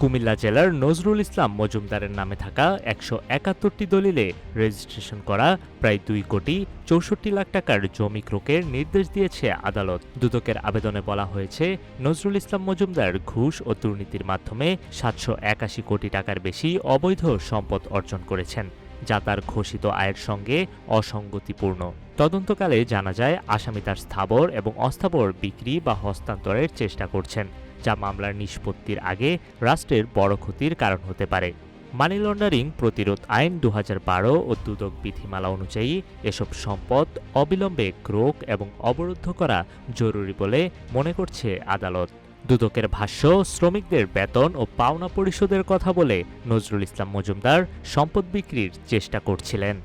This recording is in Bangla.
কুমিল্লা জেলার নজরুল ইসলাম মজুমদারের নামে থাকা ১৭১টি দলিলে রেজিস্ট্রেশন করা প্রায় ২,৬৪,০০,০০০ টাকার জমি ক্রয়ের নির্দেশ দিয়েছে আদালত। দুদকের আবেদনে বলা হয়েছে, নজরুল ইসলাম মজুমদার ঘুষ ও দুর্নীতির মাধ্যমে ৭৮১ কোটি টাকার বেশি অবৈধ সম্পদ অর্জন করেছেন, যা তার ঘোষিত আয়ের সঙ্গে অসঙ্গতিপূর্ণ। তদন্তকালে জানা যায়, আসামি তার স্থাবর এবং অস্থাবর বিক্রি বা হস্তান্তরের চেষ্টা করছেন, যা মামলার নিষ্পত্তির আগে রাষ্ট্রের বড় ক্ষতির কারণ হতে পারে। মানি লন্ডারিং প্রতিরোধ আইন ২০১২ ও দুদক বিধিমালা অনুযায়ী এসব সম্পদ অবিলম্বে ক্রয় এবং অবরুদ্ধ করা জরুরি বলে মনে করছে আদালত। দুদকের ভাষ্য, শ্রমিকদের বেতন ও পাওনা পরিশোধের কথা বলে নজরুল ইসলাম মজুমদার সম্পদ বিক্রির চেষ্টা করছিলেন।